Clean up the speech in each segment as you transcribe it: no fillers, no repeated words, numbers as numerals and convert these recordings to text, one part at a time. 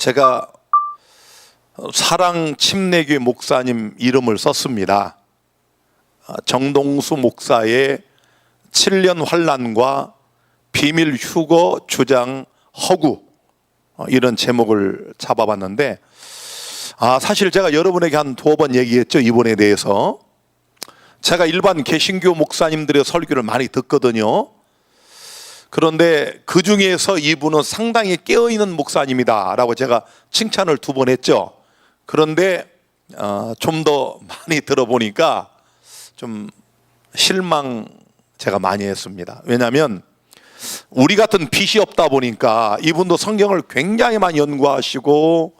제가 사랑 침례교회 목사님 이름을 썼습니다. 정동수 목사의 7년 환난과 비밀 휴거 주장 허구, 이런 제목을 잡아봤는데, 사실 제가 여러분에게 한 2번 얘기했죠. 이번에 대해서. 제가 일반 개신교 목사님들의 설교를 많이 듣거든요. 그런데 그 중에서 이분은 상당히 깨어있는 목사님이다 라고 제가 칭찬을 2번 했죠. 그런데 좀 더 많이 들어보니까 좀 실망 제가 많이 했습니다. 왜냐하면 우리 같은 빛이 없다 보니까 이분도 성경을 굉장히 많이 연구하시고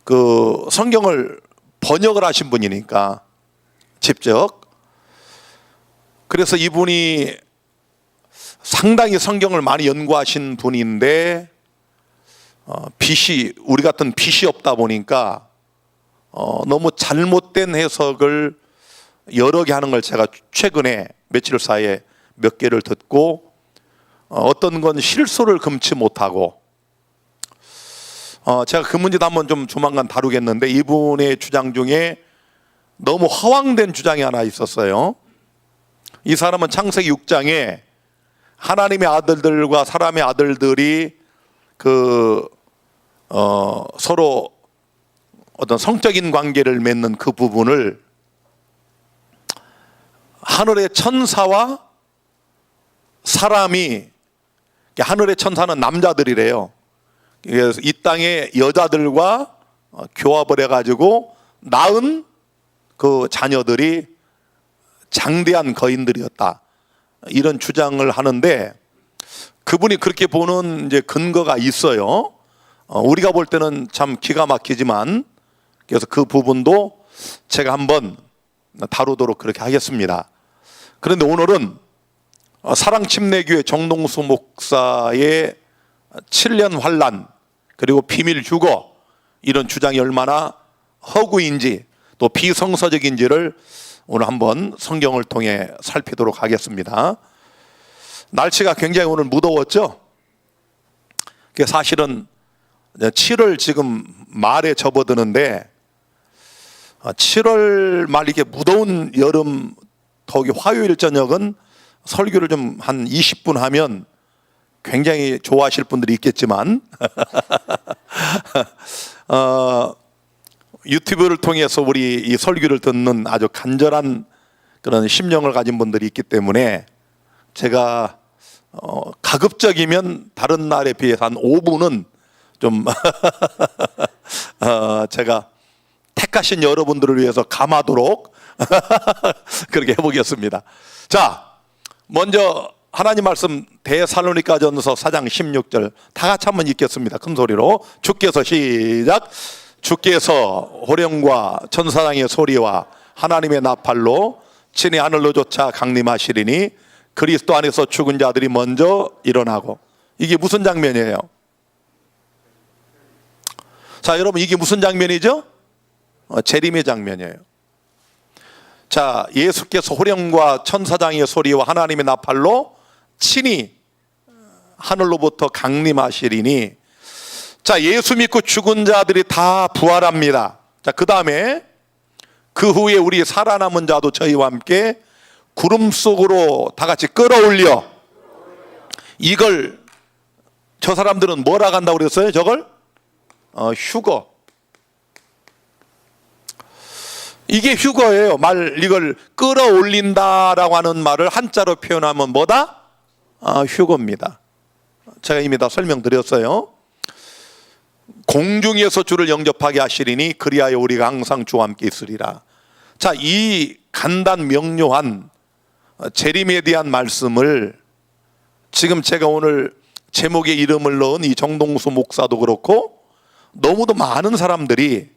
그 성경을 번역을 하신 분이니까 직접. 그래서 이분이 상당히 성경을 많이 연구하신 분인데 빛이, 우리 같은 빛이 없다 보니까 너무 잘못된 해석을 여러 개 하는 걸 제가 최근에 며칠 사이에 몇 개를 듣고, 어떤 건 실수를 금치 못하고, 제가 그 문제도 한번 좀 조만간 다루겠는데, 이분의 주장 중에 너무 허황된 주장이 하나 있었어요. 이 사람은 창세기 6장에 하나님의 아들들과 사람의 아들들이 서로 어떤 성적인 관계를 맺는 그 부분을 하늘의 천사와 사람이, 하늘의 천사는 남자들이래요. 그래서 이 땅의 여자들과 교합을 해가지고 낳은 그 자녀들이 장대한 거인들이었다, 이런 주장을 하는데, 그분이 그렇게 보는 이제 근거가 있어요. 우리가 볼 때는 참 기가 막히지만, 그래서 그 부분도 제가 한번 다루도록 그렇게 하겠습니다. 그런데 오늘은 사랑침례교회 정동수 목사의 7년 환난 그리고 비밀 휴거, 이런 주장이 얼마나 허구인지 또 비성서적인지를 오늘 한번 성경을 통해 살피도록 하겠습니다. 날씨가 굉장히 오늘 무더웠죠? 사실은 7월 지금 말에 접어드는데, 7월 말 이렇게 무더운 여름, 더욱이 화요일 저녁은 설교를 좀 한 20분 하면 굉장히 좋아하실 분들이 있겠지만 유튜브를 통해서 우리 이 설교를 듣는 아주 간절한 그런 심령을 가진 분들이 있기 때문에 제가 가급적이면 다른 날에 비해서 한 5분은 좀 제가 택하신 여러분들을 위해서 감하도록 그렇게 해보겠습니다. 자, 먼저 하나님 말씀 데살로니가전서 4장 16절 다 같이 한번 읽겠습니다. 큰 소리로. 주께서, 시작. 주께서 호령과 천사장의 소리와 하나님의 나팔로 친히 하늘로 쫓아 강림하시리니 그리스도 안에서 죽은 자들이 먼저 일어나고. 이게 무슨 장면이에요? 자, 여러분, 이게 무슨 장면이죠? 재림의 장면이에요. 자, 예수께서 호령과 천사장의 소리와 하나님의 나팔로 친히 하늘로부터 강림하시리니. 자, 예수 믿고 죽은 자들이 다 부활합니다. 자, 그 다음에 그 후에 우리 살아남은 자도 저희와 함께 구름 속으로 다 같이 끌어올려. 이걸 저 사람들은 뭐라 간다고 그랬어요? 저걸 휴거. 이게 휴거예요. 이걸 끌어올린다라고 하는 말을 한자로 표현하면 뭐다? 휴거입니다. 제가 이미 다 설명드렸어요. 공중에서 주를 영접하게 하시리니 그리하여 우리가 항상 주와 함께 있으리라. 자, 이 간단 명료한 재림에 대한 말씀을 지금 제가 오늘 제목에 이름을 넣은 이 정동수 목사도 그렇고 너무도 많은 사람들이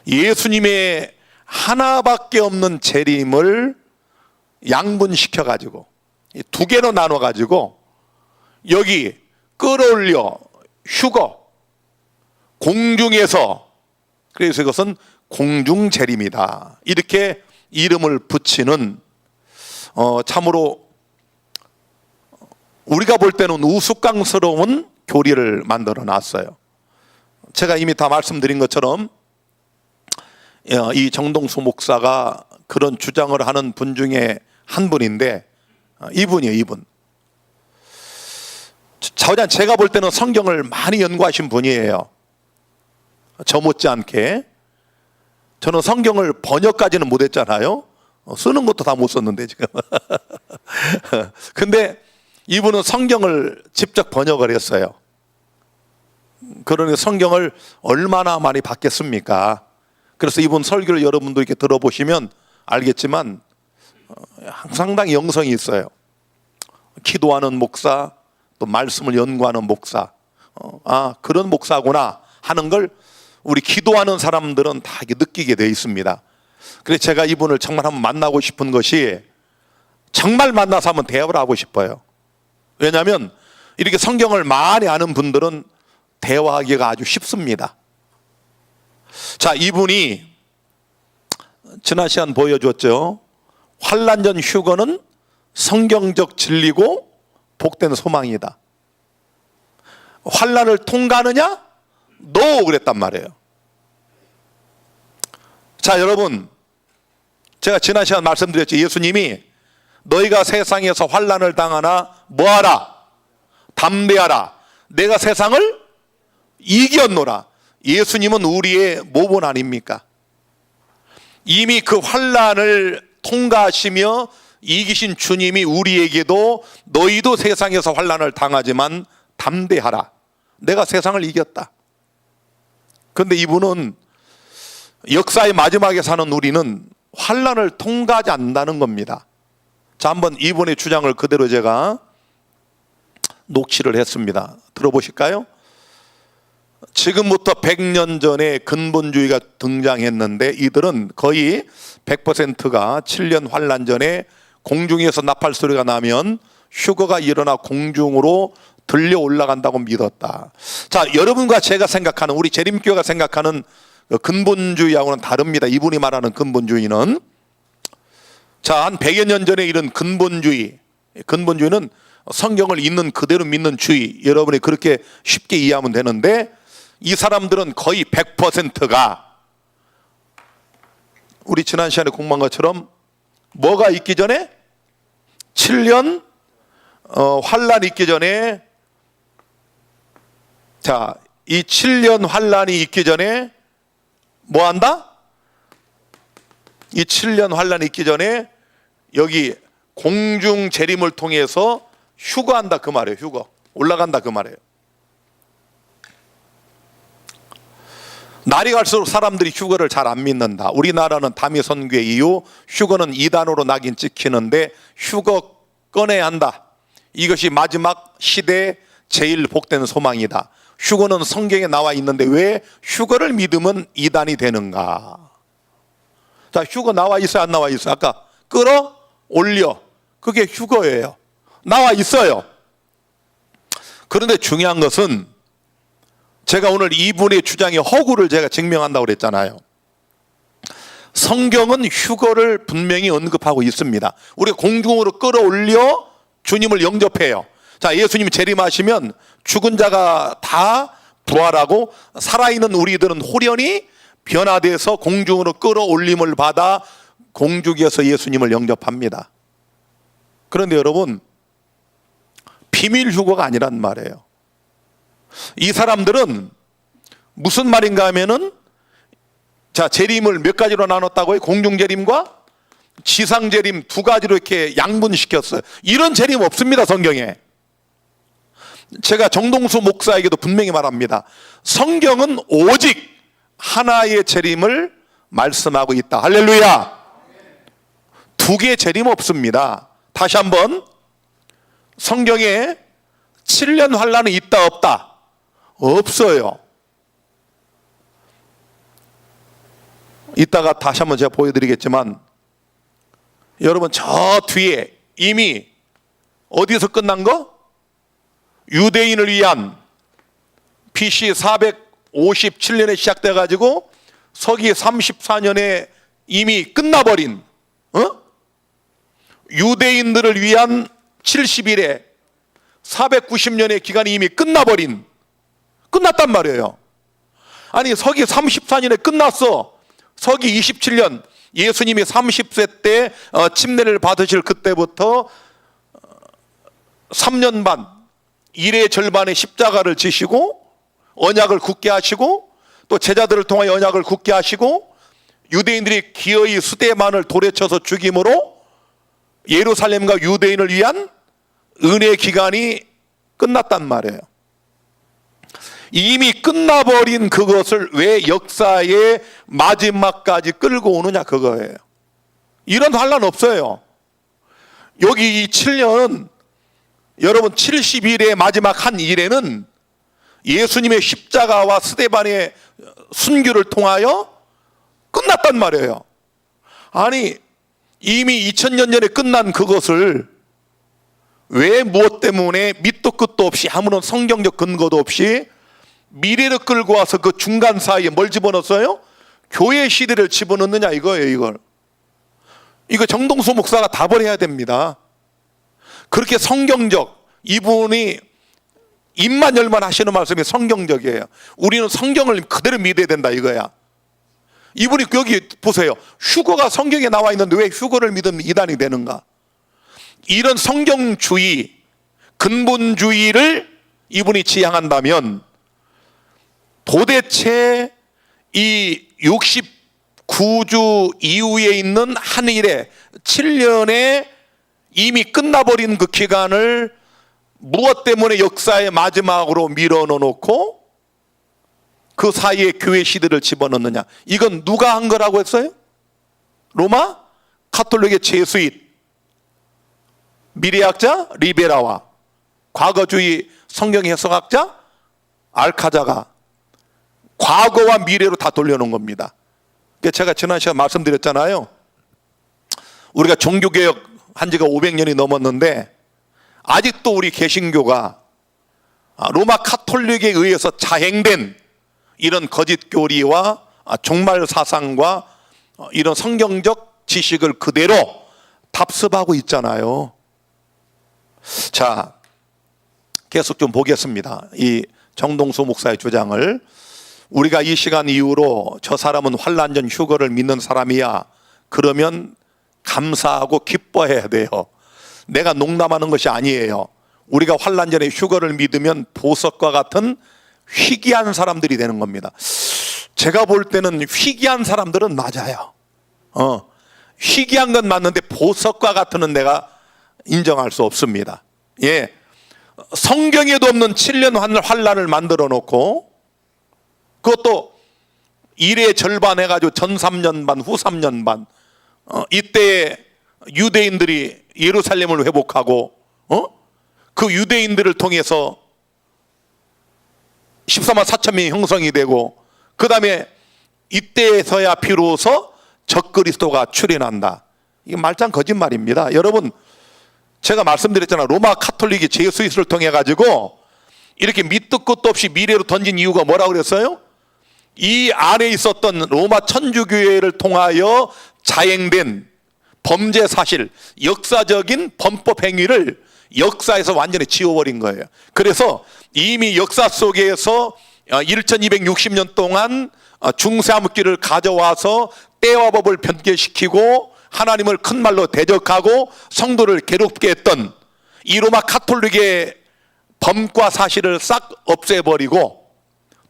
예수님의 하나밖에 없는 재림을 양분시켜가지고 2개로 나눠가지고 여기 끌어올려, 휴거, 공중에서, 그래서 이것은 공중재림이다, 이렇게 이름을 붙이는 참으로 우리가 볼 때는 우스꽝스러운 교리를 만들어 놨어요. 제가 이미 다 말씀드린 것처럼 이 정동수 목사가 그런 주장을 하는 분 중에 한 분인데, 이분이에요, 이분. 제가 볼 때는 성경을 많이 연구하신 분이에요. 저 못지않게. 저는 성경을 번역까지는 못했잖아요. 쓰는 것도 다 못 썼는데 지금. 근데 이분은 성경을 직접 번역을 했어요. 그러니 성경을 얼마나 많이 받겠습니까? 그래서 이분 설교를 여러분도 이렇게 들어보시면 알겠지만 상당히 영성이 있어요. 기도하는 목사, 또 말씀을 연구하는 목사, 그런 목사구나 하는 걸 우리 기도하는 사람들은 다 느끼게 되어 있습니다. 그래서 제가 이분을 정말 한번 만나고 싶은 것이, 정말 만나서 한번 대화를 하고 싶어요. 왜냐하면 이렇게 성경을 많이 아는 분들은 대화하기가 아주 쉽습니다. 자, 이분이 지난 시간 보여줬죠. 환난전 휴거는 성경적 진리고 복된 소망이다. 환난을 통과하느냐? No 그랬단 말이에요. 자, 여러분, 제가 지난 시간 말씀드렸죠. 예수님이 너희가 세상에서 환난을 당하나 뭐하라? 담대하라. 내가 세상을 이겼노라. 예수님은 우리의 모본 아닙니까? 이미 그 환난을 통과하시며 이기신 주님이 우리에게도 너희도 세상에서 환난을 당하지만 담대하라. 내가 세상을 이겼다. 그런데 이분은 역사의 마지막에 사는 우리는 환난을 통과하지 않는다는 겁니다. 자, 한번 이분의 주장을 그대로 제가 녹취를 했습니다. 들어보실까요? 지금부터 100년 전에 근본주의가 등장했는데 이들은 거의 100%가 7년 환란 전에 공중에서 나팔 소리가 나면 휴거가 일어나 공중으로 들려 올라간다고 믿었다. 자, 여러분과 제가 생각하는, 우리 재림교회가 생각하는 근본주의하고는 다릅니다. 이분이 말하는 근본주의는, 자, 한 100여 년 전에 이런 근본주의는 성경을 있는 그대로 믿는 주의, 여러분이 그렇게 쉽게 이해하면 되는데, 이 사람들은 거의 100%가 우리 지난 시간에 공부한 것처럼 뭐가 있기 전에? 7년 환란이 있기 전에, 자, 이 7년 환란이 있기 전에 뭐 한다? 이 7년 환란이 있기 전에 여기 공중 재림을 통해서 휴거한다 그 말이에요. 휴거. 올라간다 그 말이에요. 날이 갈수록 사람들이 휴거를 잘 안 믿는다. 우리나라는 다미 선교회 이후 휴거는 이단으로 낙인 찍히는데 휴거 꺼내야 한다. 이것이 마지막 시대의 제일 복된 소망이다. 휴거는 성경에 나와 있는데 왜 휴거를 믿으면 이단이 되는가? 자, 휴거 나와 있어요, 안 나와 있어요? 아까 끌어올려. 그게 휴거예요. 나와 있어요. 그런데 중요한 것은 제가 오늘 이분의 주장의 허구를 제가 증명한다고 그랬잖아요. 성경은 휴거를 분명히 언급하고 있습니다. 우리가 공중으로 끌어올려 주님을 영접해요. 자, 예수님이 재림하시면 죽은 자가 다 부활하고 살아있는 우리들은 홀연히 변화돼서 공중으로 끌어올림을 받아 공중에서 예수님을 영접합니다. 그런데 여러분, 비밀 휴거가 아니란 말이에요. 이 사람들은 무슨 말인가 하면은, 자, 재림을 몇 가지로 나눴다고요? 공중 재림과 지상 재림 두 가지로 이렇게 양분시켰어요. 이런 재림 없습니다, 성경에. 제가 정동수 목사에게도 분명히 말합니다. 성경은 오직 하나의 재림을 말씀하고 있다. 할렐루야. 두 개의 재림 없습니다. 다시 한번, 성경에 7년 환란이 있다 없다? 없어요. 이따가 다시 한번 제가 보여드리겠지만, 여러분 저 뒤에 이미 어디서 끝난 거? 유대인을 위한 BC 457년에 시작돼 가지고 서기 34년에 이미 끝나버린 유대인들을 위한 70일에 490년의 기간이 이미 끝났단 말이에요. 아니 서기 34년에 끝났어. 서기 27년 예수님이 30세 때 침례를 받으실 그때부터 3년 반 일의 절반의 십자가를 지시고 언약을 굳게 하시고 또 제자들을 통하여 언약을 굳게 하시고 유대인들이 기어이 수대만을 돌에 쳐서 죽임으로 예루살렘과 유대인을 위한 은혜의 기간이 끝났단 말이에요. 이미 끝나버린 그것을 왜 역사의 마지막까지 끌고 오느냐 그거예요. 이런 환란 없어요. 여기 이 7년은 여러분 70일의 마지막 한 일에는 예수님의 십자가와 스데반의 순교를 통하여 끝났단 말이에요. 아니 이미 2000년 전에 끝난 그것을 왜 무엇 때문에 밑도 끝도 없이 아무런 성경적 근거도 없이 미래로 끌고 와서 그 중간 사이에 뭘 집어넣었어요? 교회 시대를 집어넣느냐 이거예요. 이거 정동수 목사가 답을 해야 됩니다. 그렇게 성경적, 이분이 입만 열만 하시는 말씀이 성경적이에요. 우리는 성경을 그대로 믿어야 된다 이거야. 이분이 여기 보세요. 휴거가 성경에 나와 있는데 왜 휴거를 믿으면 이단이 되는가? 이런 성경주의, 근본주의를 이분이 지향한다면 도대체 이 69주 이후에 있는 한 일에 7년에 이미 끝나버린 그 기간을 무엇 때문에 역사의 마지막으로 밀어넣어놓고 그 사이에 교회 시대를 집어넣느냐? 이건 누가 한 거라고 했어요? 로마 카톨릭의 제수잇 미래학자 리베라와 과거주의 성경 해석학자 알카자가 과거와 미래로 다 돌려놓은 겁니다. 제가 지난 시간에 말씀드렸잖아요. 우리가 종교개혁 한 지가 500년이 넘었는데 아직도 우리 개신교가 로마 카톨릭에 의해서 자행된 이런 거짓 교리와 종말 사상과 이런 성경적 지식을 그대로 답습하고 있잖아요. 자, 계속 좀 보겠습니다. 이 정동수 목사의 주장을. 우리가 이 시간 이후로 저 사람은 환난 전 휴거를 믿는 사람이야 그러면 감사하고 기뻐해야 돼요. 내가 농담하는 것이 아니에요. 우리가 환난 전에 휴거를 믿으면 보석과 같은 희귀한 사람들이 되는 겁니다. 제가 볼 때는 희귀한 사람들은 맞아요. 희귀한 건 맞는데 보석과 같은은 내가 인정할 수 없습니다. 예, 성경에도 없는 7년 환란을 만들어 놓고 그것도 일의 절반 해가지고 전 3년 반, 후 3년 반. 이때 유대인들이 예루살렘을 회복하고 그 유대인들을 통해서 14만 4천 명이 형성이 되고 그 다음에 이때에서야 비로소 적그리스도가 출현한다. 이게 말짱 거짓말입니다. 여러분 제가 말씀드렸잖아요. 로마 카톨릭이 제수잇을 통해 가지고 이렇게 밑도 끝도 없이 미래로 던진 이유가 뭐라고 그랬어요? 이 안에 있었던 로마 천주교회를 통하여 자행된 범죄 사실, 역사적인 범법 행위를 역사에서 완전히 지워버린 거예요. 그래서 이미 역사 속에서 1260년 동안 중세암흑기를 가져와서 때와 법을 변개시키고 하나님을 큰 말로 대적하고 성도를 괴롭게 했던 이 로마 카톨릭의 범과 사실을 싹 없애버리고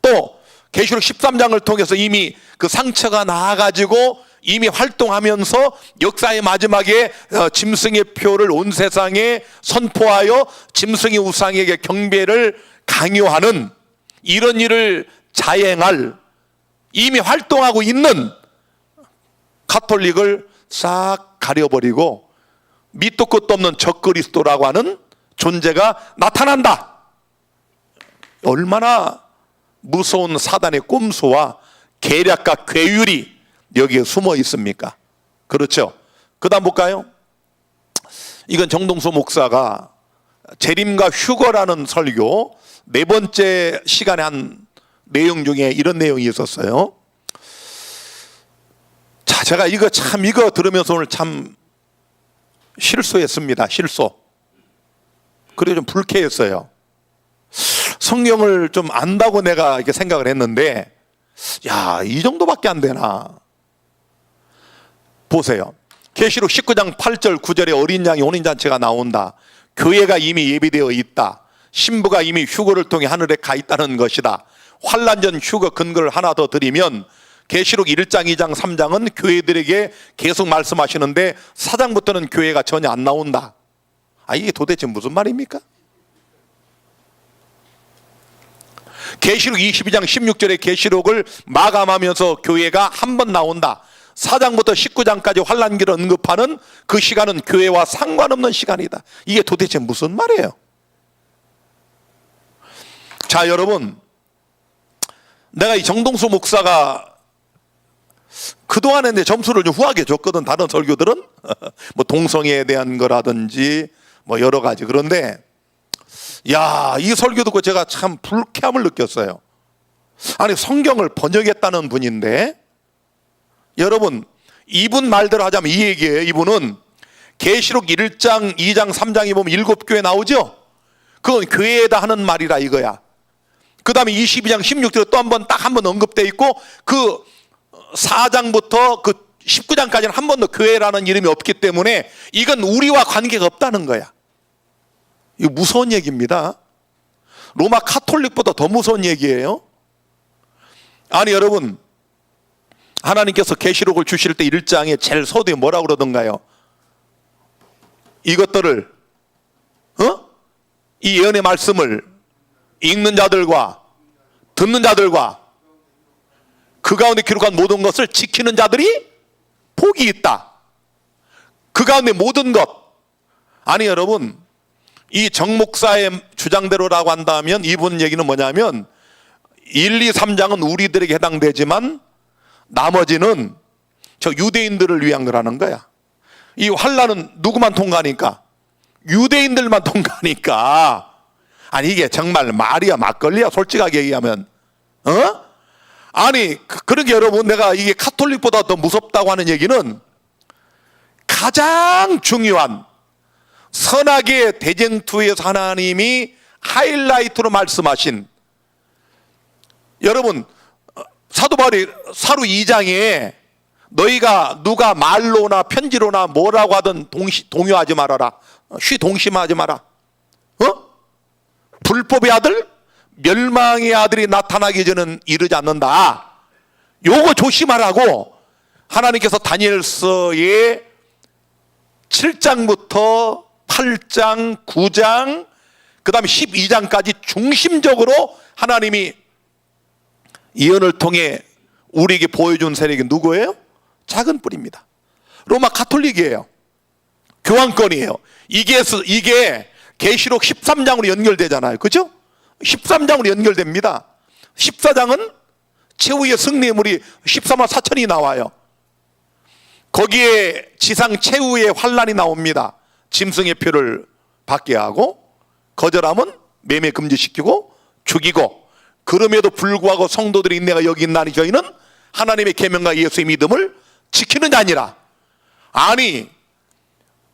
또 계시록 13장을 통해서 이미 그 상처가 나아가지고 이미 활동하면서 역사의 마지막에 짐승의 표를 온 세상에 선포하여 짐승의 우상에게 경배를 강요하는 이런 일을 자행할 이미 활동하고 있는 카톨릭을 싹 가려버리고 밑도 끝도 없는 적그리스도라고 하는 존재가 나타난다. 얼마나 무서운 사단의 꼼수와 계략과 괴율이 여기에 숨어 있습니까? 그렇죠. 그 다음 볼까요? 이건 정동수 목사가 재림과 휴거라는 설교 네 번째 시간에 한 내용 중에 이런 내용이 있었어요. 자, 제가 이거 들으면서 오늘 참 실수했습니다. 실수. 그리고 좀 불쾌했어요. 성경을 좀 안다고 내가 이렇게 생각을 했는데 야, 이 정도밖에 안 되나? 보세요. 계시록 19장 8절 9절에 어린 양이 혼인잔치가 나온다. 교회가 이미 예비되어 있다. 신부가 이미 휴거를 통해 하늘에 가 있다는 것이다. 환난 전 휴거 근거를 하나 더 드리면 계시록 1장 2장 3장은 교회들에게 계속 말씀하시는데 4장부터는 교회가 전혀 안 나온다. 이게 도대체 무슨 말입니까? 계시록 22장 16절에 계시록을 마감하면서 교회가 한 번 나온다. 4장부터 19장까지 환난기를 언급하는 그 시간은 교회와 상관없는 시간이다. 이게 도대체 무슨 말이에요? 자, 여러분, 내가 이 정동수 목사가 그동안에 내 점수를 좀 후하게 줬거든. 다른 설교들은 뭐 동성애에 대한 거라든지 뭐 여러 가지. 그런데 야, 이 설교 듣고 제가 참 불쾌함을 느꼈어요. 아니, 성경을 번역했다는 분인데, 여러분, 이분 말대로 하자면 이 얘기예요. 이분은 계시록 1장 2장 3장에 보면 7교회 나오죠. 그건 교회에다 하는 말이라 이거야. 그 다음에 22장 16절에 또 한 번 딱 한 번 언급되어 있고, 그 4장부터 그 19장까지는 한 번도 교회라는 이름이 없기 때문에 이건 우리와 관계가 없다는 거야. 이거 무서운 얘기입니다. 로마 카톨릭보다 더 무서운 얘기예요. 아니, 여러분, 하나님께서 계시록을 주실 때 1장에 제일 서두에 뭐라고 그러던가요? 이것들을 이 예언의 말씀을 읽는 자들과 듣는 자들과 그 가운데 기록한 모든 것을 지키는 자들이 복이 있다. 그 가운데 모든 것. 아니, 여러분, 이 정 목사의 주장대로라고 한다면 이분 얘기는 뭐냐면 1, 2, 3장은 우리들에게 해당되지만 나머지는 저 유대인들을 위한 거라는 거야. 이 환난은 누구만 통과하니까? 유대인들만 통과하니까. 아니, 이게 정말 말이야 막걸리야 솔직하게 얘기하면. 아니, 그러게 여러분, 내가 이게 카톨릭보다 더 무섭다고 하는 얘기는 가장 중요한 선악의 대쟁투에서 하나님이 하이라이트로 말씀하신, 여러분, 사도 바울이 사루 2장에 너희가 누가 말로나 편지로나 뭐라고 하든 동요하지 말아라. 동심하지 마라. 불법의 아들, 멸망의 아들이 나타나기 전은 이르지 않는다. 요거 조심하라고 하나님께서 다니엘서의 7장부터 8장, 9장, 그 다음에 12장까지 중심적으로 하나님이 예언을 통해 우리에게 보여준 세력이 누구예요? 작은 뿔입니다. 로마 카톨릭이에요. 교황권이에요. 이게 계시록 13장으로 연결되잖아요. 그죠? 13장으로 연결됩니다. 14장은 최후의 승리물이 14만 4천이 나와요. 거기에 지상 최후의 환란이 나옵니다. 짐승의 표를 받게 하고, 거절하면 매매 금지시키고 죽이고, 그럼에도 불구하고 성도들의 인내가 여기 있나니 저희는 하나님의 계명과 예수의 믿음을 지키는 자니라. 아니,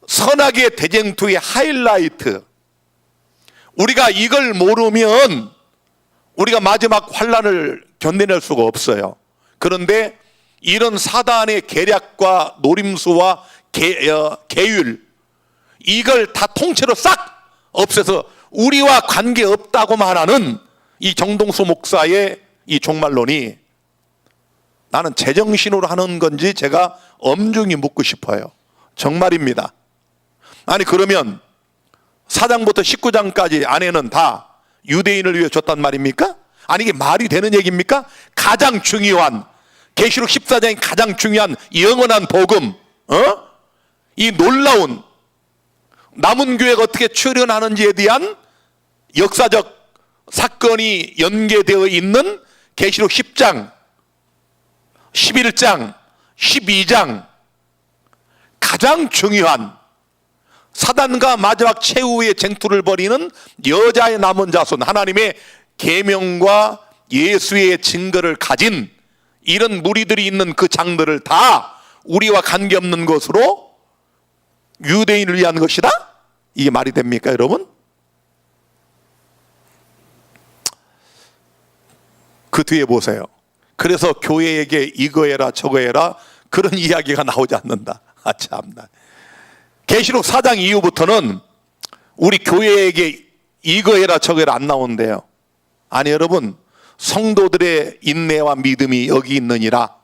선악의 대쟁투의 하이라이트, 우리가 이걸 모르면 우리가 마지막 환란을 견뎌낼 수가 없어요. 그런데 이런 사단의 계략과 노림수와 계율, 이걸 다 통째로 싹 없애서 우리와 관계없다고 말하는 이 정동수 목사의 이 종말론이 나는 제정신으로 하는 건지 제가 엄중히 묻고 싶어요. 정말입니다. 아니, 그러면 4장부터 19장까지 안에는 다 유대인을 위해 줬단 말입니까? 아니, 이게 말이 되는 얘기입니까? 가장 중요한 계시록 14장이 가장 중요한 영원한 복음, 이 놀라운 남은 교회가 어떻게 출현하는지에 대한 역사적 사건이 연계되어 있는 계시록 10장, 11장, 12장, 가장 중요한 사단과 마지막 최후의 쟁투를 벌이는 여자의 남은 자손, 하나님의 계명과 예수의 증거를 가진 이런 무리들이 있는 그 장들을 다 우리와 관계없는 것으로 유대인을 위한 것이다? 이게 말이 됩니까, 여러분? 그 뒤에 보세요. 그래서 교회에게 이거 해라 저거 해라 그런 이야기가 나오지 않는다. 아 참나. 계시록 4장 이후부터는 우리 교회에게 이거 해라 저거 해라 안 나온대요. 아니 여러분, 성도들의 인내와 믿음이 여기 있느니라.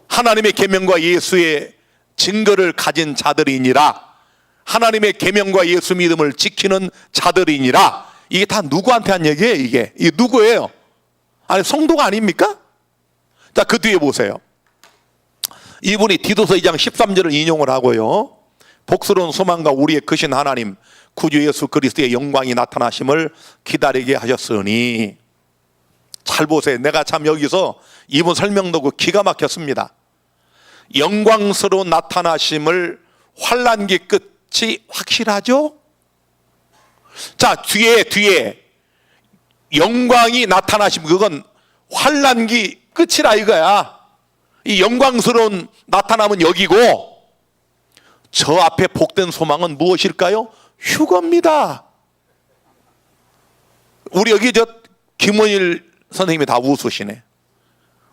하나님의 계명과 예수의 증거를 가진 자들이니라. 하나님의 계명과 예수 믿음을 지키는 자들이니라. 이게 다 누구한테 한 얘기예요? 이게 누구예요? 아니 성도가 아닙니까? 자, 그 뒤에 보세요. 이분이 디도서 2장 13절을 인용을 하고요, 복스러운 소망과 우리의 크신 하나님 구주 예수 그리스도의 영광이 나타나심을 기다리게 하셨으니. 잘 보세요. 내가 참 여기서 이분 설명 듣고 기가 막혔습니다. 영광스러운 나타나심을, 환난기 끝이 확실하죠? 자, 뒤에 영광이 나타나심, 그건 환난기 끝이라 이거야. 이 영광스러운 나타남은 여기고, 저 앞에 복된 소망은 무엇일까요? 휴거입니다. 우리 여기 저 김원일 선생님이 다 웃으시네.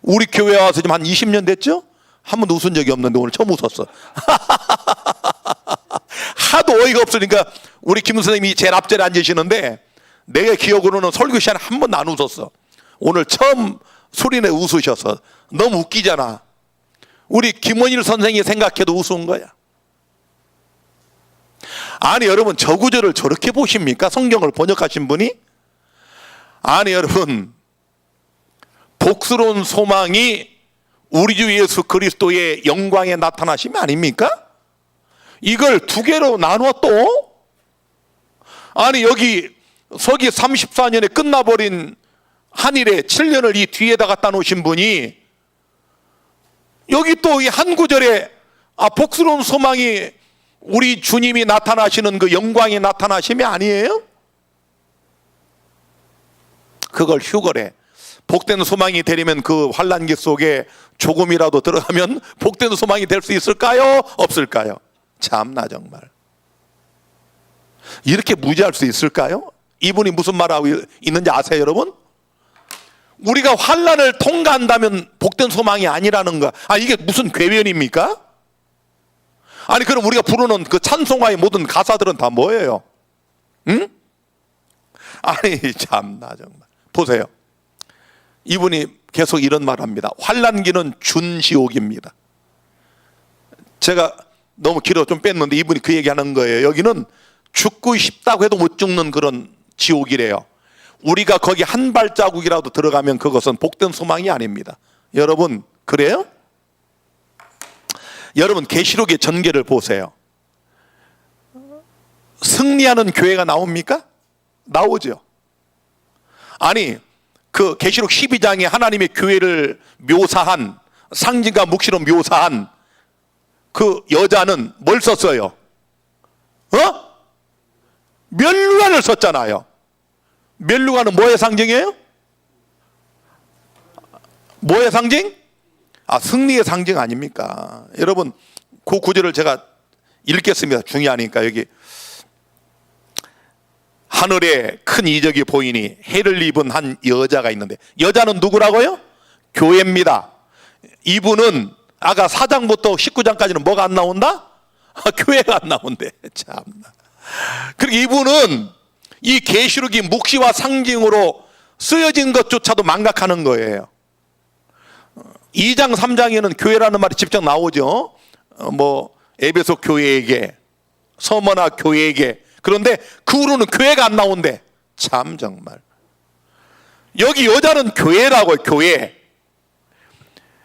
우리 교회 와서 지금 한 20년 됐죠? 한 번도 웃은 적이 없는데 오늘 처음 웃었어. 하도 어이가 없으니까 우리 김 선생님이 제일 앞자리에 앉으시는데, 내가 기억으로는 설교 시간에 한 번도 안 웃었어. 오늘 처음 소리내 웃으셔서 너무 웃기잖아. 우리 김원일 선생이 생각해도 우스운 거야. 아니 여러분, 저 구절을 저렇게 보십니까? 성경을 번역하신 분이? 아니 여러분, 복스러운 소망이 우리 주 예수 그리스도의 영광에 나타나심이 아닙니까? 이걸 두 개로 나누어 또? 아니 여기 서기 34년에 끝나버린 한일에 7년을 이 뒤에다 갖다 놓으신 분이 여기 또 이 한 구절에 복스러운 소망이 우리 주님이 나타나시는 그 영광이 나타나심이 아니에요? 그걸 휴거래. 복된 소망이 되려면 그 환난기 속에 조금이라도 들어가면 복된 소망이 될 수 있을까요? 없을까요? 참나 정말. 이렇게 무지할 수 있을까요? 이분이 무슨 말하고 있는지 아세요 여러분? 우리가 환난을 통과한다면 복된 소망이 아니라는 거. 이게 무슨 궤변입니까? 아니 그럼 우리가 부르는 그 찬송가의 모든 가사들은 다 뭐예요? 응? 아니 참나 정말. 보세요. 이분이 계속 이런 말 합니다. 환난기는 준지옥입니다. 제가 너무 길어 좀 뺐는데 이분이 그 얘기하는 거예요. 여기는 죽고 싶다고 해도 못 죽는 그런 지옥이래요. 우리가 거기 한 발자국이라도 들어가면 그것은 복된 소망이 아닙니다. 여러분 그래요? 여러분 계시록의 전개를 보세요. 승리하는 교회가 나옵니까? 나오죠. 아니 그 계시록 12장에 하나님의 교회를 묘사한, 상징과 묵시로 묘사한 그 여자는 뭘 썼어요? 면류관을 썼잖아요. 면류관은 뭐의 상징이에요? 뭐의 상징? 승리의 상징 아닙니까? 여러분 그 구절을 제가 읽겠습니다. 중요하니까. 여기 하늘에 큰 이적이 보이니 해를 입은 한 여자가 있는데, 여자는 누구라고요? 교회입니다. 이분은 아까 4장부터 19장까지는 뭐가 안 나온다? 교회가 안 나온대. 참나. 그리고 이분은 이 계시록이 묵시와 상징으로 쓰여진 것조차도 망각하는 거예요. 2장 3장에는 교회라는 말이 직접 나오죠. 뭐 에베소 교회에게, 서머나 교회에게. 그런데 그 후로는 교회가 안 나온대. 참 정말. 여기 여자는 교회라고요. 교회.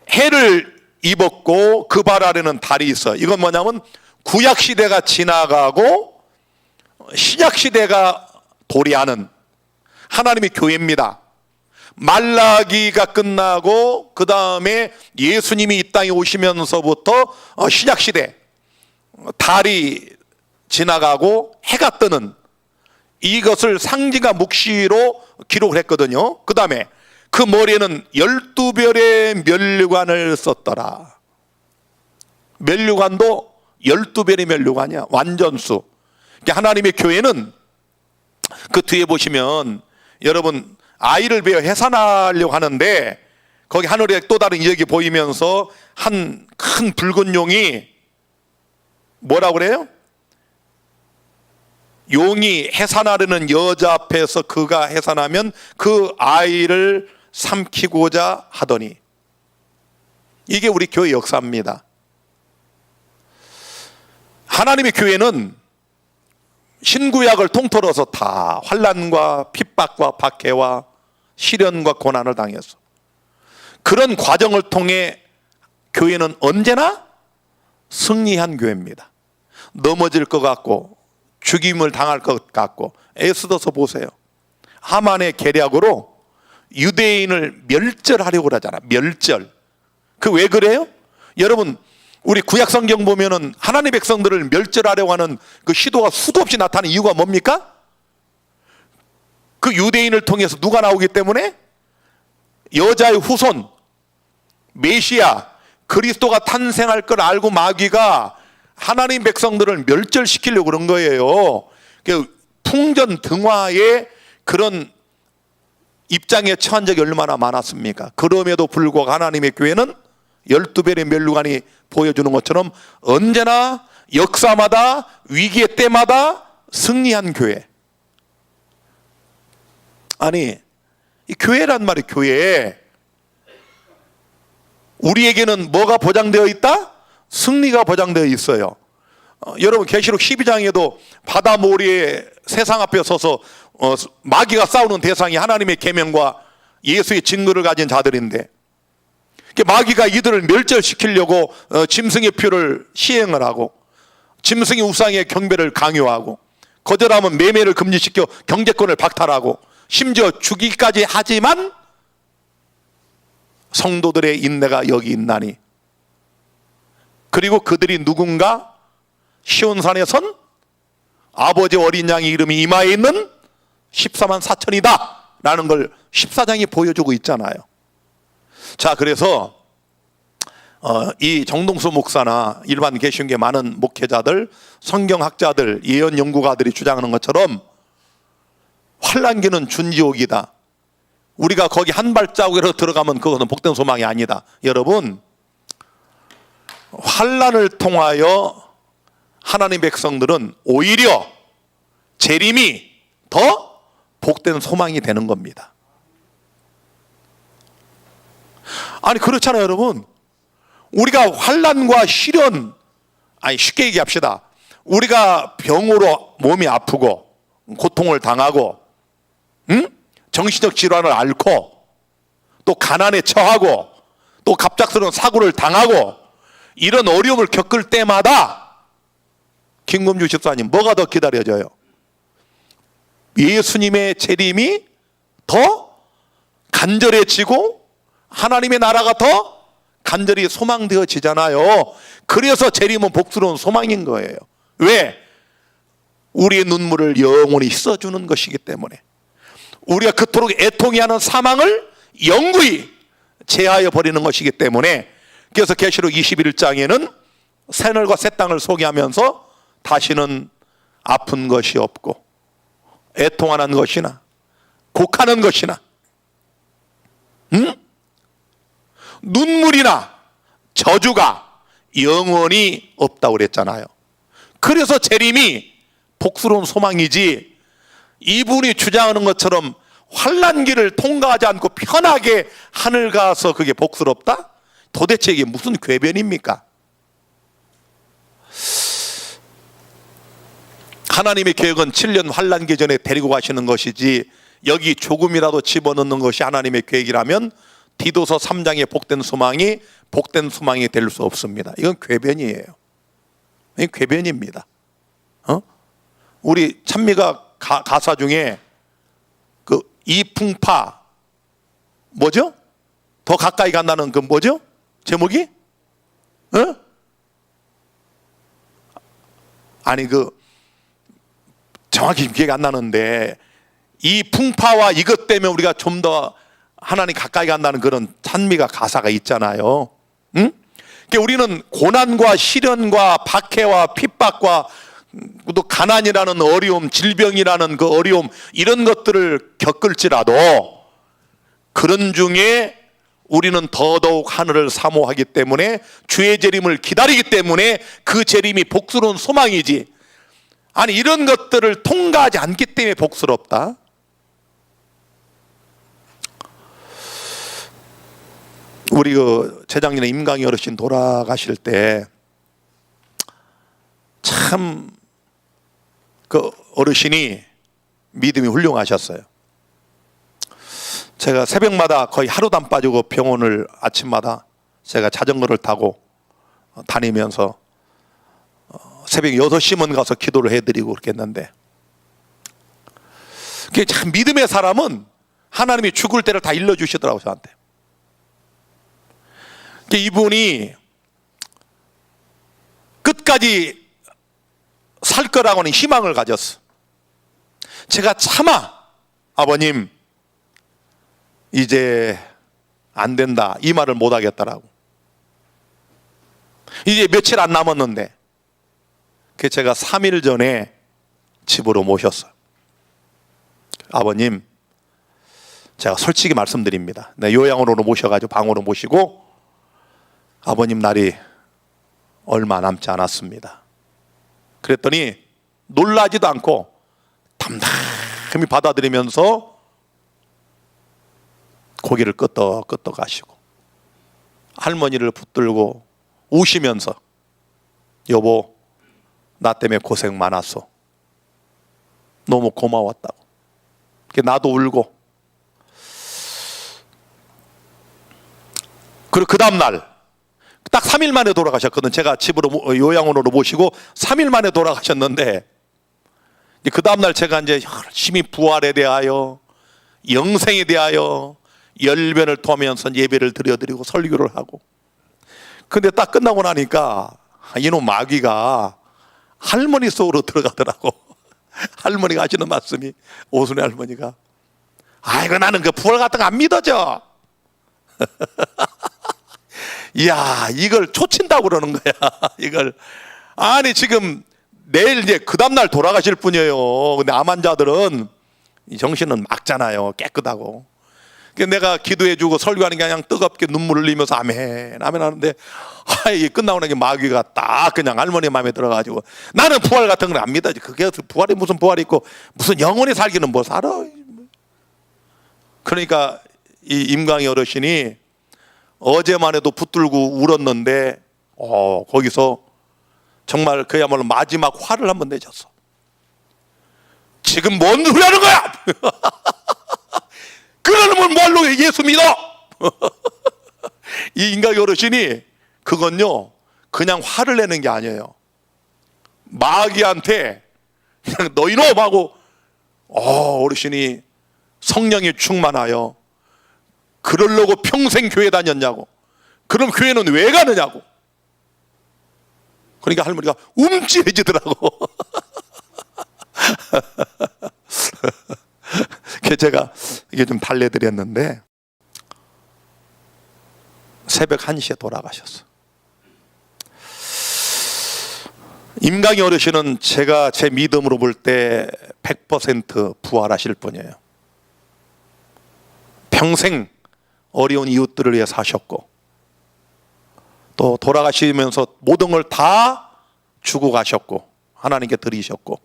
해를 입었고 그 발 아래는 달이 있어. 이건 뭐냐면 구약시대가 지나가고 신약시대가 도래하는 하나님의 교회입니다. 말라기가 끝나고 그 다음에 예수님이 이 땅에 오시면서부터 신약시대 달이 지나가고 해가 뜨는, 이것을 상징과 묵시로 기록을 했거든요. 그 다음에 그 머리에는 12별의 면류관을 썼더라. 면류관도 12별의 면류관이야. 완전수. 그러니까 하나님의 교회는 그 뒤에 보시면 여러분 아이를 베어 해산하려고 하는데 거기 하늘에 또 다른 이역이 보이면서 한 큰 붉은 용이 뭐라고 그래요? 용이 해산하려는 여자 앞에서 그가 해산하면 그 아이를 삼키고자 하더니, 이게 우리 교회 역사입니다. 하나님의 교회는 신구약을 통틀어서 다 환난과 핍박과 박해와 시련과 고난을 당했어. 그런 과정을 통해 교회는 언제나 승리한 교회입니다. 넘어질 것 같고 죽임을 당할 것 같고, 에스더서 보세요. 하만의 계략으로 유대인을 멸절하려고 그러잖아. 멸절. 그 왜 그래요? 여러분, 우리 구약 성경 보면은 하나님의 백성들을 멸절하려고 하는 그 시도가 수도 없이 나타나는 이유가 뭡니까? 그 유대인을 통해서 누가 나오기 때문에? 여자의 후손 메시아 그리스도가 탄생할 걸 알고 마귀가 하나님 백성들을 멸절시키려고 그런 거예요. 풍전등화의 그런 입장에 처한 적이 얼마나 많았습니까? 그럼에도 불구하고 하나님의 교회는 12별의 면류관이 보여주는 것처럼 언제나 역사마다 위기의 때마다 승리한 교회. 아니, 이 교회란 말이 교회. 우리에게는 뭐가 보장되어 있다? 승리가 보장되어 있어요. 여러분 계시록 12장에도 바다 모래에 세상 앞에 서서 마귀가 싸우는 대상이 하나님의 계명과 예수의 증거를 가진 자들인데, 마귀가 이들을 멸절시키려고 짐승의 표를 시행을 하고 짐승의 우상의 경배를 강요하고 거절하면 매매를 금지시켜 경제권을 박탈하고 심지어 죽이기까지 하지만 성도들의 인내가 여기 있나니, 그리고 그들이 누군가 시온산에 선 아버지 어린 양의 이름이 이마에 있는 14만 4천이다 라는 걸 14장이 보여주고 있잖아요. 자, 그래서 이 정동수 목사나 일반 개신교의 많은 목회자들, 성경학자들, 예언 연구가들이 주장하는 것처럼 환난기는 준지옥이다. 우리가 거기 한 발자국으로 들어가면 그것은 복된 소망이 아니다. 여러분, 환난을 통하여 하나님 백성들은 오히려 재림이 더 복된 소망이 되는 겁니다. 아니 그렇잖아요, 여러분. 우리가 환난과 시련, 아니 쉽게 얘기합시다. 우리가 병으로 몸이 아프고 고통을 당하고 정신적 질환을 앓고 또 가난에 처하고 또 갑작스러운 사고를 당하고 이런 어려움을 겪을 때마다 김금주 집사님, 뭐가 더 기다려져요? 예수님의 재림이 더 간절해지고 하나님의 나라가 더 간절히 소망되어지잖아요. 그래서 재림은 복스러운 소망인 거예요. 왜? 우리의 눈물을 영원히 씻어주는 것이기 때문에, 우리가 그토록 애통해하는 사망을 영구히 제하여 버리는 것이기 때문에. 그래서 계시록 21장에는 새늘과 새 땅을 소개하면서 다시는 아픈 것이 없고 애통하는 것이나 곡하는 것이나 눈물이나 저주가 영원히 없다고 그랬잖아요. 그래서 재림이 복스러운 소망이지, 이분이 주장하는 것처럼 환난기를 통과하지 않고 편하게 하늘 가서 그게 복스럽다? 도대체 이게 무슨 궤변입니까? 하나님의 계획은 7년 환난기 전에 데리고 가시는 것이지, 여기 조금이라도 집어넣는 것이 하나님의 계획이라면 디도서 3장의 복된 소망이 될 수 없습니다. 이건 궤변이에요. 이건 궤변입니다. 우리 찬미가 가사 중에 그 이풍파 뭐죠? 더 가까이 간다는 그 뭐죠? 제목이? 아니 그 정확히 기억이 안 나는데, 이 풍파와 이것 때문에 우리가 좀 더 하나님 가까이 간다는 그런 찬미가 가사가 있잖아요. 응? 그러니까 우리는 고난과 시련과 박해와 핍박과 또 가난이라는 어려움, 질병이라는 그 어려움, 이런 것들을 겪을지라도 그런 중에 우리는 더더욱 하늘을 사모하기 때문에 주의 재림을 기다리기 때문에 그 재림이 복스러운 소망이지. 아니 이런 것들을 통과하지 않기 때문에 복스럽다. 우리 그 재작년에 임강희 어르신 돌아가실 때 참 그 어르신이 믿음이 훌륭하셨어요. 제가 새벽마다 거의 하루도 안 빠지고 병원을 아침마다 제가 자전거를 타고 다니면서 새벽 6시면 가서 기도를 해드리고 그렇게 했는데, 그게 참 믿음의 사람은 하나님이 죽을 때를 다 일러주시더라고요, 저한테. 이분이 끝까지 살 거라고는 희망을 가졌어. 제가 차마 아버님 이제 안 된다 이 말을 못 하겠다라고. 이제 며칠 안 남았는데 그 제가 3일 전에 집으로 모셨어요. 아버님 제가 솔직히 말씀드립니다. 내 요양원으로 모셔가지고 방으로 모시고 아버님 날이 얼마 남지 않았습니다. 그랬더니 놀라지도 않고 담담히 받아들이면서 고개를 끄덕끄덕 하시고 할머니를 붙들고 우시면서 여보 나 때문에 고생 많았어. 너무 고마웠다고. 나도 울고. 그리고 그 다음날 딱 3일 만에 돌아가셨거든. 제가 집으로 요양원으로 모시고 3일 만에 돌아가셨는데 그 다음날 제가 이제 열심히 부활에 대하여 영생에 대하여 열변을 토하면서 예배를 드려드리고 설교를 하고, 근데 딱 끝나고 나니까 이놈 마귀가 할머니 속으로 들어가더라고. 할머니가 하시는 말씀이, 오순의 할머니가 아이고 나는 그 부활 같은 거 안 믿어져. 이야 이걸 초친다고 그러는 거야. 이걸 아니 지금 내일 이제 그 다음날 돌아가실 분이에요. 근데 암 환자들은 정신은 막잖아요. 깨끗하고. 내가 기도해주고 설교하는 게 그냥 뜨겁게 눈물을 흘리면서 아멘 아멘 하는데 이게 끝나고 나니까 마귀가 딱 그냥 할머니 마음에 들어가지고 나는 부활 같은 건 안 믿어지. 그게 부활이 무슨 부활이 있고 무슨 영원히 살기는 뭐 살아. 그러니까 이 임강희 어르신이 어제만 해도 붙들고 울었는데 거기서 정말 그야말로 마지막 화를 한번 내셨어. 지금 뭔 소리 하는 거야? 그러면 뭘로 예수 믿어? 이 임강희 어르신이 그건요 그냥 화를 내는 게 아니에요. 마귀한테 그냥 너희놈 하고 어르신이 성령이 충만하여 그러려고 평생 교회 다녔냐고. 그럼 교회는 왜 가느냐고. 그러니까 할머니가 움찔해지더라고. 제가 이게 좀 달래드렸는데 새벽 1시에 돌아가셨어. 임강희 어르신은 제가 제 믿음으로 볼 때 100% 부활하실 분이에요. 평생 어려운 이웃들을 위해 사셨고 또 돌아가시면서 모든 걸 다 주고 가셨고 하나님께 드리셨고.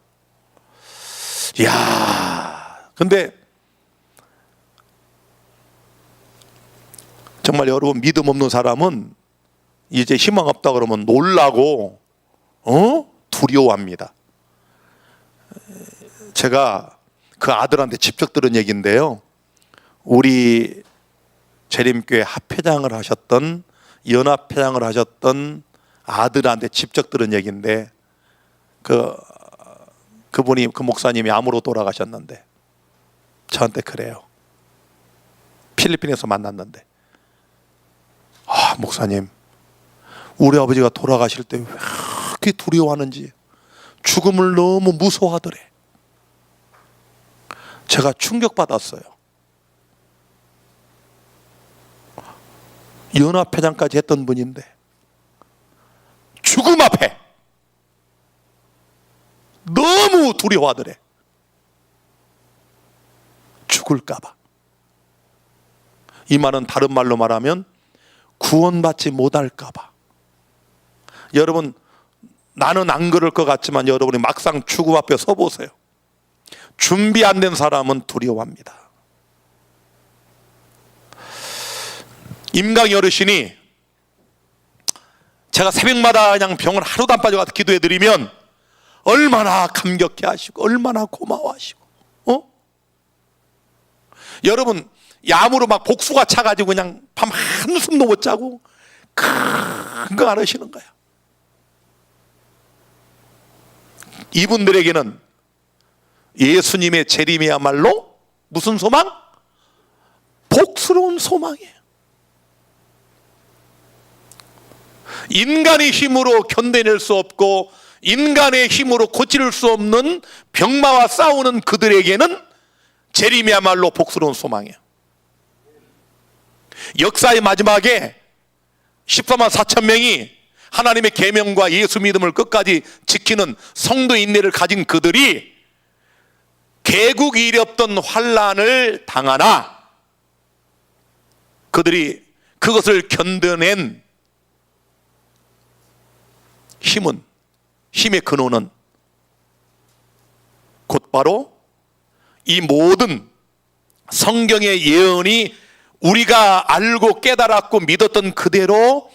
이야 근데 정말 여러분 믿음 없는 사람은 이제 희망 없다 그러면 놀라고 두려워합니다. 제가 그 아들한테 직접 들은 얘기인데요. 우리 재림교회 합회장을 하셨던 연합회장을 하셨던 아들한테 직접 들은 얘기인데 그분이 그 목사님이 암으로 돌아가셨는데 저한테 그래요. 필리핀에서 만났는데 목사님 우리 아버지가 돌아가실 때 왜 그렇게 두려워하는지 죽음을 너무 무서워하더래. 제가 충격받았어요. 연합회장까지 했던 분인데 죽음 앞에 너무 두려워하더래. 죽을까 봐. 이 말은 다른 말로 말하면 구원받지 못할까 봐. 여러분, 나는 안 그럴 것 같지만 여러분이 막상 죽음 앞에 서보세요. 준비 안 된 사람은 두려워합니다. 임강희 어르신이 제가 새벽마다 그냥 병을 하루도 안 빠져가서 기도해드리면 얼마나 감격해 하시고 얼마나 고마워하시고, 여러분, 야무로 막 복수가 차가지고 그냥 밤 한숨도 못 자고 큰 거 안 하시는 거야. 이분들에게는 예수님의 재림이야말로 무슨 소망? 복스러운 소망이에요. 인간의 힘으로 견뎌낼 수 없고 인간의 힘으로 고칠 수 없는 병마와 싸우는 그들에게는 재림이야말로 복스러운 소망이에요. 역사의 마지막에 14만 4천 명이 하나님의 계명과 예수 믿음을 끝까지 지키는 성도 인내를 가진 그들이 개국이 이렵던 환난을 당하나 그들이 그것을 견뎌낸 힘의 근원은 곧바로 이 모든 성경의 예언이 우리가 알고 깨달았고 믿었던 그대로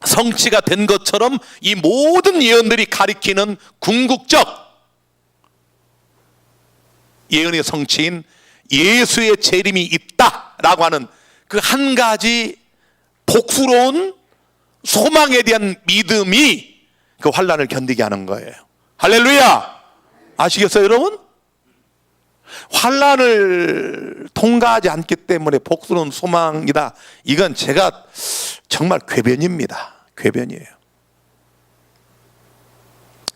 성취가 된 것처럼 이 모든 예언들이 가리키는 궁극적 예언의 성취인 예수의 재림이 있다라고 하는 그 한 가지 복스러운 소망에 대한 믿음이 그 환난을 견디게 하는 거예요. 할렐루야! 아시겠어요, 여러분? 환난을 통과하지 않기 때문에 복스러운 소망이다. 이건 제가 정말 궤변입니다. 궤변이에요.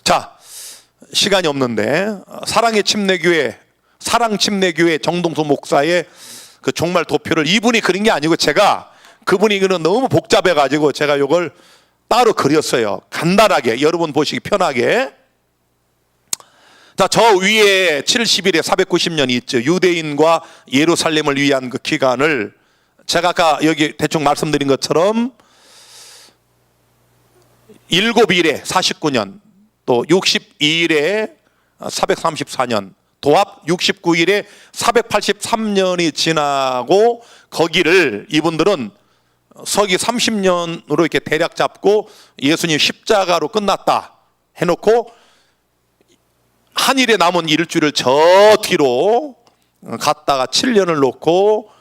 자, 시간이 없는데 사랑의 침례교회, 사랑침례교회 정동수 목사의 그 종말 도표를 이분이 그린 게 아니고 제가 그분이 그는 너무 복잡해 가지고 제가 이걸 따로 그렸어요. 간단하게 여러분 보시기 편하게. 자, 저 위에 70일에 490년이 있죠. 유대인과 예루살렘을 위한 그 기간을 제가 아까 여기 대충 말씀드린 것처럼 7일에 49년, 또 62일에 434년, 도합 69일에 483년이 지나고 거기를 이분들은 서기 30년으로 이렇게 대략 잡고 예수님 십자가로 끝났다 해놓고 한일에 남은 일주를 저 뒤로 갔다가 7년을 놓고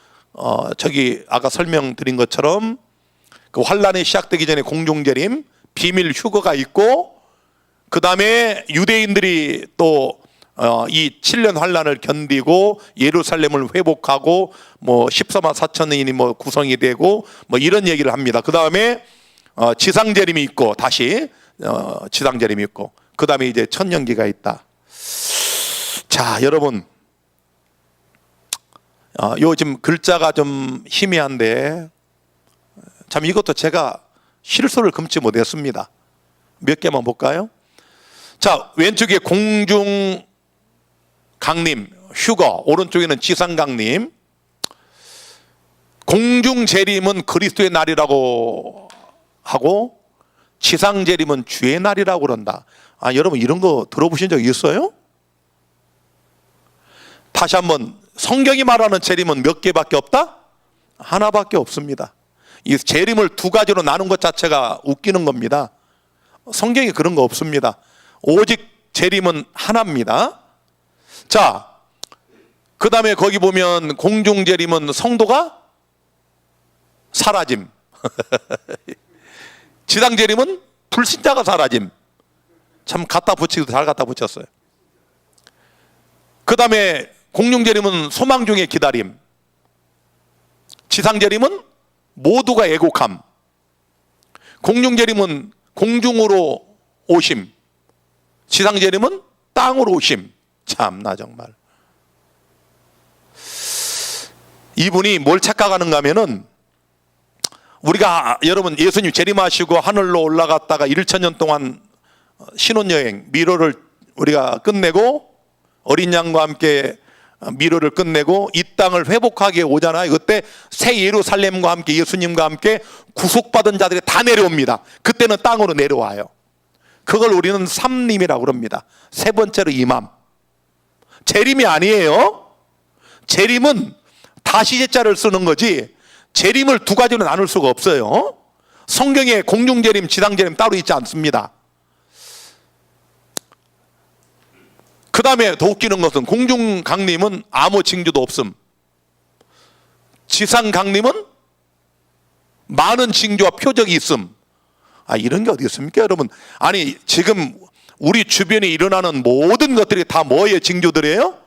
저기 아까 설명드린 것처럼 그 환란이 시작되기 전에 공중재림, 비밀 휴거가 있고 그 다음에 유대인들이 또 이 7년 환란을 견디고 예루살렘을 회복하고 뭐 14만 4천인이 뭐 구성이 되고 뭐 이런 얘기를 합니다. 그 다음에 지상재림이 있고 다시 지상재림이 있고 그 다음에 이제 천년기가 있다. 자, 여러분, 요즘 글자가 좀 희미한데 참 이것도 제가 실수를 금치 못했습니다. 몇 개만 볼까요? 자, 왼쪽에 공중 강림, 휴거, 오른쪽에는 지상 강림. 공중 재림은 그리스도의 날이라고 하고 지상 재림은 주의 날이라고 그런다. 아, 여러분 이런 거 들어보신 적 있어요? 다시 한번, 성경이 말하는 재림은 몇 개밖에 없다? 하나밖에 없습니다. 이 재림을 두 가지로 나눈 것 자체가 웃기는 겁니다. 성경에 그런 거 없습니다. 오직 재림은 하나입니다. 자, 그 다음에 거기 보면 공중 재림은 성도가 사라짐. 지상 재림은 불신자가 사라짐. 참 갖다 붙이기도 잘 갖다 붙였어요. 그 다음에 공중 재림은 소망 중에 기다림. 지상 재림은 모두가 애곡함. 공중 재림은 공중으로 오심. 지상 재림은 땅으로 오심. 참나 정말. 이분이 뭘 착각하는가 하면은 우리가 여러분 예수님 재림하시고 하늘로 올라갔다가 1천년 동안 신혼여행 미로를 우리가 끝내고 어린 양과 함께 미로를 끝내고 이 땅을 회복하게 오잖아요. 그때 새 예루살렘과 함께 예수님과 함께 구속받은 자들이 다 내려옵니다. 그때는 땅으로 내려와요. 그걸 우리는 삼림이라고 그럽니다. 세 번째로 이맘. 재림이 아니에요. 재림은 다시제자를 쓰는 거지 재림을 두 가지로 나눌 수가 없어요. 성경에 공중재림, 지상재림 따로 있지 않습니다. 그 다음에 더 웃기는 것은 공중강림은 아무 징조도 없음. 지상강림은 많은 징조와 표적이 있음. 이런 게 어디 있습니까 여러분? 아니 지금 우리 주변에 일어나는 모든 것들이 다 뭐의 징조들이에요?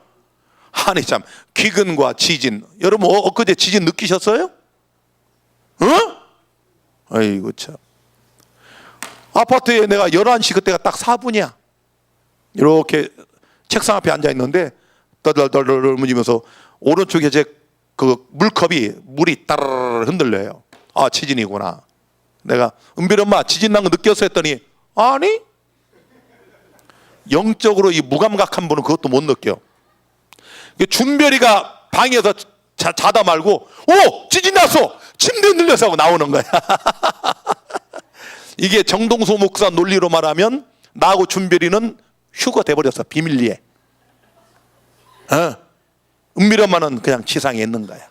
아니 참 기근과 지진. 여러분 엊그제 지진 느끼셨어요? 아이고 참. 아파트에 내가 11시 그때가 딱 4분이야 이렇게 책상 앞에 앉아 있는데 떨떨떨떨 울면서 오른쪽에 제 그 물컵이 물이 따르르 흔들려요. 지진이구나. 내가 은별 엄마 지진 난 거 느꼈어 했더니 아니 영적으로 이 무감각한 분은 그것도 못 느껴. 준별이가 방에서 자다 말고 오 지진 났어 침대 흔들려서 하고 나오는 거야. 이게 정동수 목사 논리로 말하면 나하고 준별이는 휴가 돼버렸어. 비밀리에. 은밀 엄마는 그냥 지상에 있는 거야.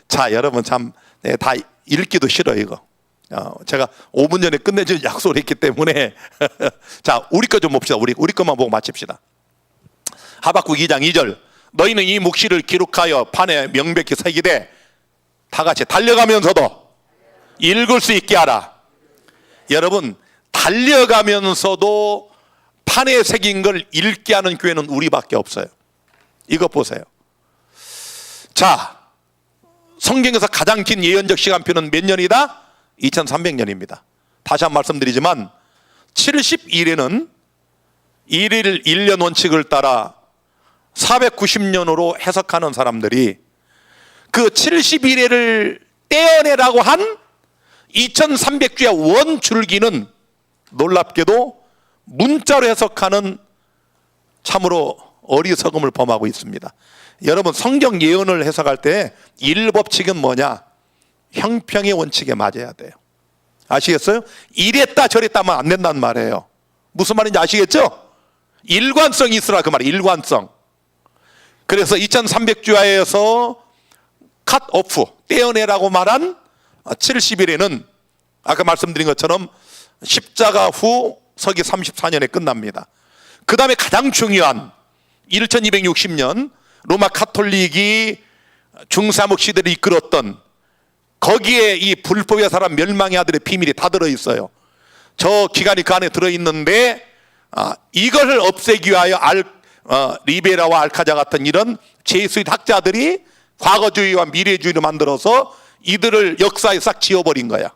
자 여러분 참 다 읽기도 싫어 이거. 제가 5분 전에 끝내줄 약속을 했기 때문에 자 우리 거 좀 봅시다. 우리 것만 보고 마칩시다. 하박국 2장 2절 너희는 이 묵시를 기록하여 판에 명백히 새기되 다 같이 달려가면서도 읽을 수 있게 하라. 여러분 달려가면서도 판에 새긴 걸 읽게 하는 교회는 우리밖에 없어요. 이것 보세요. 자 성경에서 가장 긴 예언적 시간표는 몇 년이다? 2300년입니다. 다시 한 번 말씀드리지만 70일에는 1일 1년 원칙을 따라 490년으로 해석하는 사람들이 그 70일을 떼어내라고 한 2300주의 원줄기는 놀랍게도 문자로 해석하는 참으로 어리석음을 범하고 있습니다. 여러분 성경 예언을 해석할 때 일법칙은 뭐냐? 형평의 원칙에 맞아야 돼요. 아시겠어요? 이랬다 저랬다 하면 안 된다는 말이에요. 무슨 말인지 아시겠죠? 일관성이 있으라 그 말이에요. 일관성. 그래서 2300주야에서 컷 오프 떼어내라고 말한 70일에는 아까 말씀드린 것처럼 십자가 후 서기 34년에 끝납니다. 그 다음에 가장 중요한 1260년 로마 카톨릭이 중사목 시대를 이끌었던 거기에 이 불법의 사람 멸망의 아들의 비밀이 다 들어있어요. 저 기간이 그 안에 들어있는데 이걸 없애기 위하여 리베라와 알카자 같은 이런 제수의 학자들이 과거주의와 미래주의를 만들어서 이들을 역사에 싹 지워버린 거야.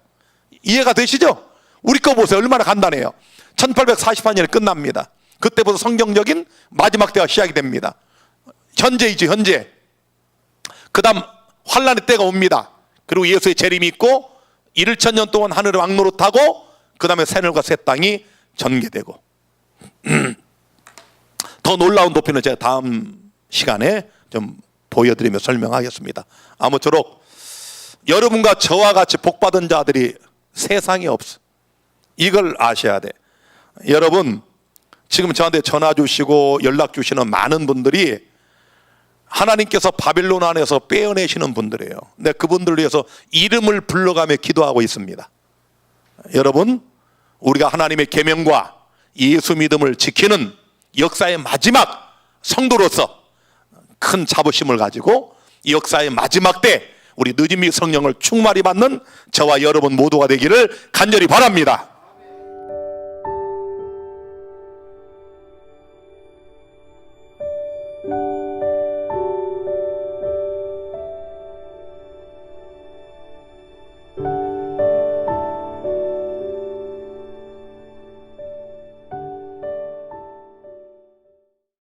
이해가 되시죠? 우리 거 보세요. 얼마나 간단해요. 1844년에 끝납니다. 그때부터 성경적인 마지막 때가 시작이 됩니다. 현재이지 현재. 그 다음 환란의 때가 옵니다. 그리고 예수의 재림이 있고 1000년 동안 하늘을 왕노릇하고 그 다음에 새늘과 새 땅이 전개되고 더 놀라운 도피는 제가 다음 시간에 좀 보여드리며 설명하겠습니다. 아무쪼록 여러분과 저와 같이 복받은 자들이 세상에 없어. 이걸 아셔야 돼. 여러분 지금 저한테 전화 주시고 연락 주시는 많은 분들이 하나님께서 바빌론 안에서 빼어내시는 분들이에요. 근데 그분들을 위해서 이름을 불러가며 기도하고 있습니다. 여러분 우리가 하나님의 계명과 예수 믿음을 지키는 역사의 마지막 성도로서 큰 자부심을 가지고 이 역사의 마지막 때 우리 늦은미 성령을 충만히 받는 저와 여러분 모두가 되기를 간절히 바랍니다.